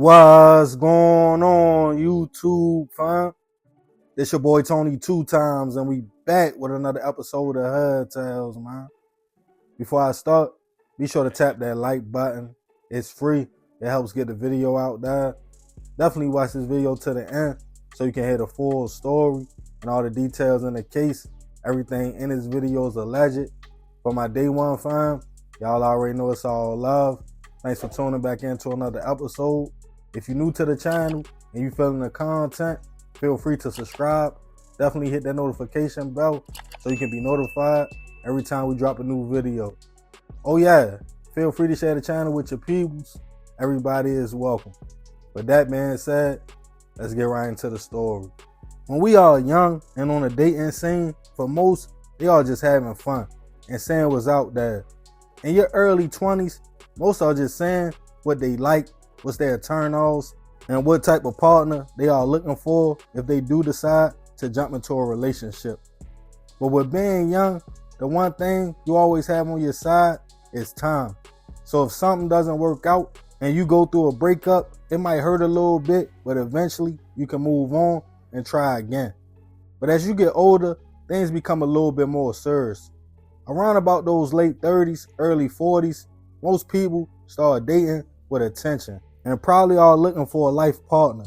What's going on, YouTube, fam? This your boy Tony 2 times, and we back with another episode of Hood Tales, man. Before I start, be sure to tap that like button. It's free. It helps get the video out there. Definitely watch this video to the end so you can hear the full story and all the details in the case. Everything in this video is alleged. For my day one fam, y'all already know it's all love. Thanks for tuning back into another episode. If you're new to the channel and you feeling the content, feel free to subscribe. Definitely hit that notification bell so you can be notified every time we drop a new video. Oh yeah, feel free to share the channel with your peoples. Everybody is welcome. With that being said, let's get right into the story. When we are young and on a dating scene, for most, they are just having fun and saying what's out there. In your early 20s, most are just saying what they like, what's their turn-offs, and what type of partner they are looking for if they do decide to jump into a relationship. But with being young, the one thing you always have on your side is time. So if something doesn't work out and you go through a breakup, it might hurt a little bit, but eventually you can move on and try again. But as you get older, things become a little bit more serious. Around about those late 30s, early 40s, most people start dating with attention and probably are looking for a life partner.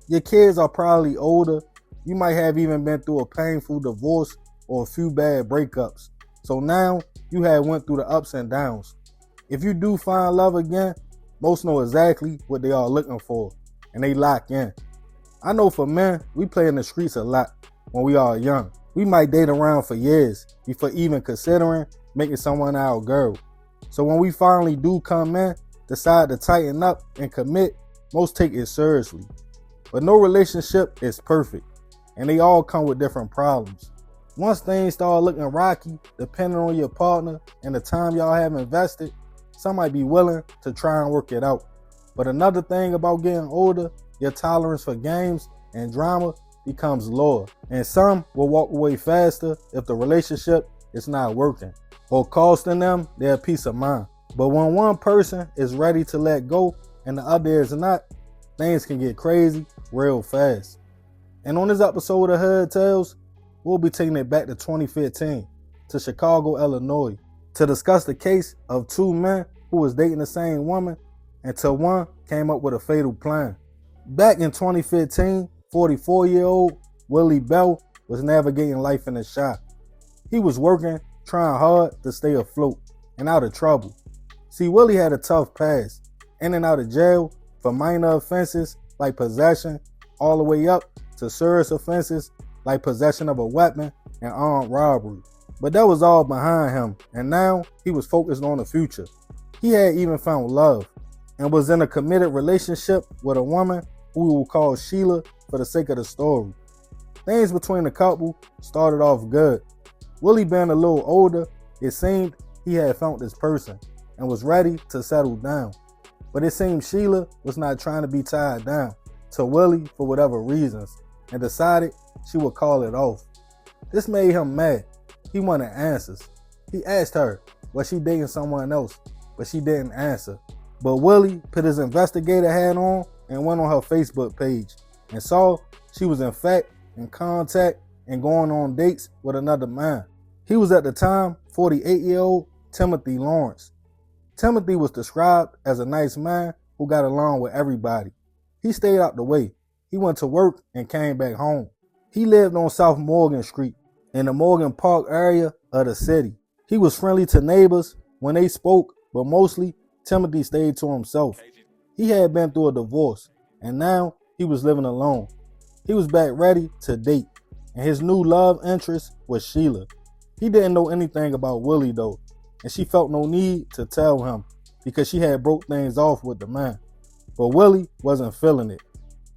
Your kids are probably older. You might have even been through a painful divorce or a few bad breakups. So now you have went through the ups and downs. If you do find love again, most know exactly what they are looking for and they lock in. I know for men, we play in the streets a lot when we are young. We might date around for years before even considering making someone our girl. So when we finally do come in, decide to tighten up and commit, most take it seriously. But no relationship is perfect, and they all come with different problems. Once things start looking rocky, depending on your partner and the time y'all have invested, some might be willing to try and work it out. But another thing about getting older, your tolerance for games and drama becomes lower, and some will walk away faster if the relationship is not working or costing them their peace of mind. But when one person is ready to let go and the other is not, things can get crazy real fast. And on this episode of Hood Tales, we'll be taking it back to 2015 to Chicago, Illinois, to discuss the case of two men who was dating the same woman until one came up with a fatal plan. Back in 2015, 44-year-old Willie Bell was navigating life in the shop. He was working, trying hard to stay afloat and out of trouble. See, Willie had a tough past, in and out of jail for minor offenses like possession, all the way up to serious offenses like possession of a weapon and armed robbery. But that was all behind him, and now he was focused on the future. He had even found love and was in a committed relationship with a woman who we will call Sheila for the sake of the story. Things between the couple started off good. Willie being a little older, it seemed he had found this person and was ready to settle down. But it seemed Sheila was not trying to be tied down to Willie for whatever reasons and decided she would call it off. This made him mad. He wanted answers. He asked her, was she dating someone else? But she didn't answer. But Willie put his investigator hat on and went on her Facebook page and saw she was in fact in contact and going on dates with another man. He was at the time 48-year-old Timothy Lawrence. Timothy was described as a nice man who got along with everybody. He stayed out the way. He went to work and came back home. He lived on South Morgan Street in the Morgan Park area of the city. He was friendly to neighbors when they spoke, but mostly Timothy stayed to himself. He had been through a divorce and now he was living alone. He was back ready to date, and his new love interest was Sheila. He didn't know anything about Willie though, and she felt no need to tell him because she had broke things off with the man. But Willie wasn't feeling it.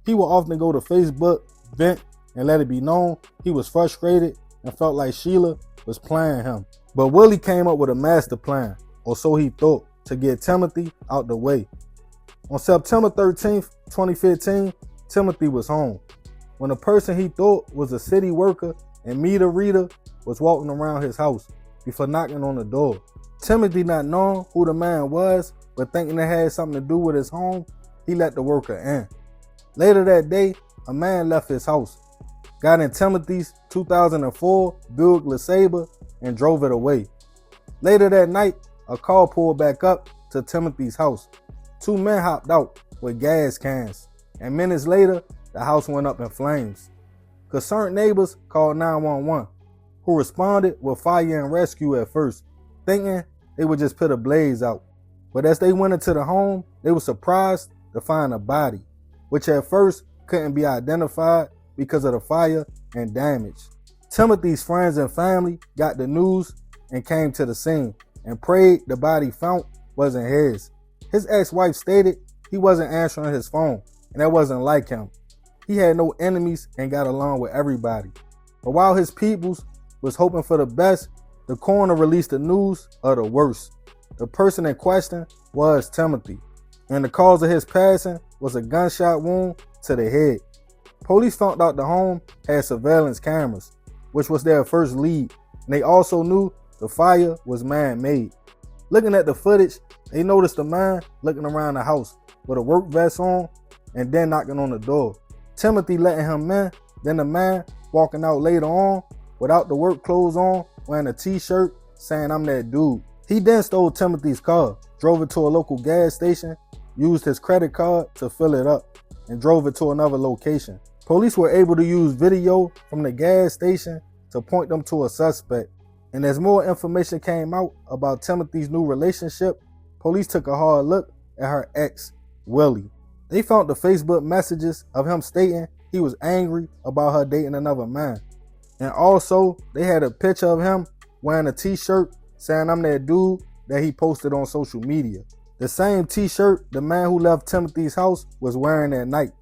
He would often go to Facebook, vent, and let it be known he was frustrated and felt like Sheila was playing him. But Willie came up with a master plan, or so he thought, to get Timothy out the way. On September 13th, 2015, Timothy was home when a person he thought was a city worker and meter reader was walking around his house before knocking on the door. Timothy, not knowing who the man was, but thinking it had something to do with his home, he let the worker in. Later that day, a man left his house, got in Timothy's 2004 Buick LeSabre, and drove it away. Later that night, a car pulled back up to Timothy's house. Two men hopped out with gas cans, and minutes later, the house went up in flames. Concerned neighbors called 911, who responded with fire and rescue at first, thinking they would just put a blaze out. But as they went into the home, they were surprised to find a body, which at first couldn't be identified because of the fire and damage. Timothy's friends and family got the news and came to the scene and prayed the body found wasn't his. His ex-wife stated he wasn't answering his phone, and that wasn't like him. He had no enemies and got along with everybody. But while his peoples was hoping for the best, the coroner released the news of the worst. The person in question was Timothy, and the cause of his passing was a gunshot wound to the head. Police found out the home had surveillance cameras, which was their first lead, and they also knew the fire was man-made. Looking at the footage, they noticed a man looking around the house with a work vest on and then knocking on the door. Timothy letting him in, then the man walking out later on without the work clothes on, wearing a t-shirt saying, "I'm that dude." He then stole Timothy's car, drove it to a local gas station, used his credit card to fill it up, and drove it to another location. Police were able to use video from the gas station to point them to a suspect. And as more information came out about Timothy's new relationship, police took a hard look at her ex, Willie. They found the Facebook messages of him stating he was angry about her dating another man. And also, they had a picture of him wearing a t-shirt saying, "I'm that dude," that he posted on social media. The same t-shirt the man who left Timothy's house was wearing that night.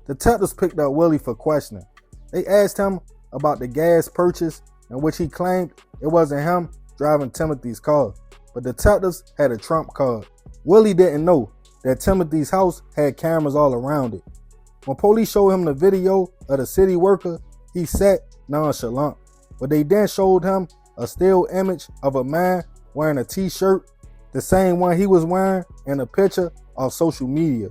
Detectives picked up Willie for questioning. They asked him about the gas purchase, in which he claimed it wasn't him driving Timothy's car, but detectives had a trump card. Willie didn't know that Timothy's house had cameras all around it. When police showed him the video of the city worker, he sat nonchalant, but they then showed him a still image of a man wearing a t-shirt, the same one he was wearing in a picture on social media.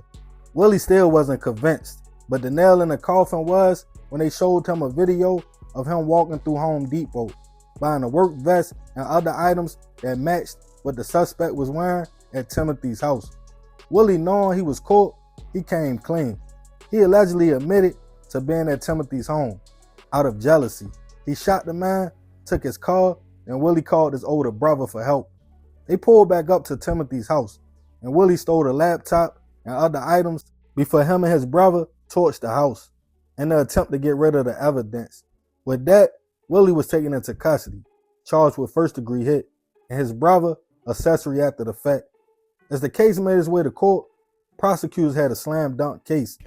Willie still wasn't convinced, but the nail in the coffin was when they showed him a video of him walking through Home Depot, buying a work vest and other items that matched what the suspect was wearing at Timothy's house. Willie, knowing he was caught, he came clean. He allegedly admitted to being at Timothy's home. Out of jealousy, he shot the man, took his car, and Willie called his older brother for help. They pulled back up to Timothy's house, and Willie stole the laptop and other items before him and his brother torched the house in the attempt to get rid of the evidence. With that, Willie was taken into custody, charged with first-degree hit, and his brother accessory after the fact. As the case made its way to court, prosecutors had a slam-dunk case.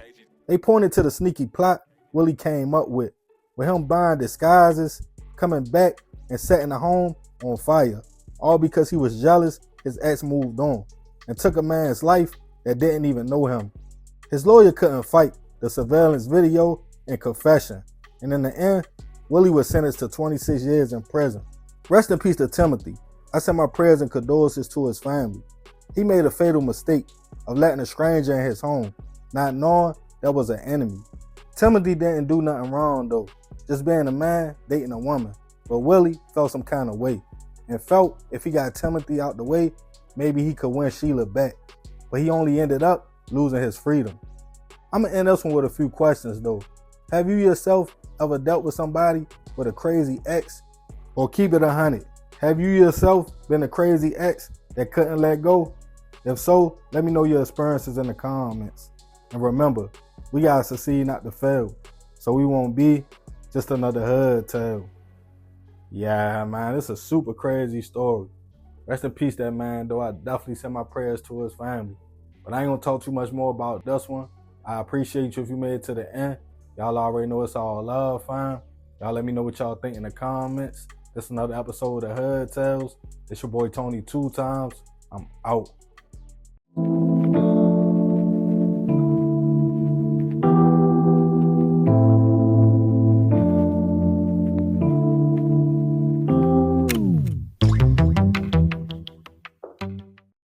They pointed to the sneaky plot Willie came up with him buying disguises, coming back, and setting the home on fire, all because he was jealous his ex moved on and took a man's life that didn't even know him. His lawyer couldn't fight the surveillance video and confession, and in the end, Willie was sentenced to 26 years in prison. Rest in peace to Timothy. I send my prayers and condolences to his family. He made a fatal mistake of letting a stranger in his home, not knowing that was an enemy. Timothy didn't do nothing wrong though, just being a man dating a woman. But Willie felt some kind of way and felt if he got Timothy out the way, maybe he could win Sheila back. But he only ended up losing his freedom. I'm gonna end this one with a few questions though. Have you yourself ever dealt with somebody with a crazy ex? Or keep it 100. Have you yourself been a crazy ex that couldn't let go? If so, let me know your experiences in the comments. And remember, we gotta succeed not to fail, so we won't be just another hood tale. Yeah, man, it's a super crazy story. Rest in peace, that man, though. I definitely send my prayers to his family. But I ain't gonna talk too much more about this one. I appreciate you if you made it to the end. Y'all already know it's all love, fam. Y'all let me know what y'all think in the comments. This is another episode of Hood Tales. It's your boy Tony 2 times. I'm out.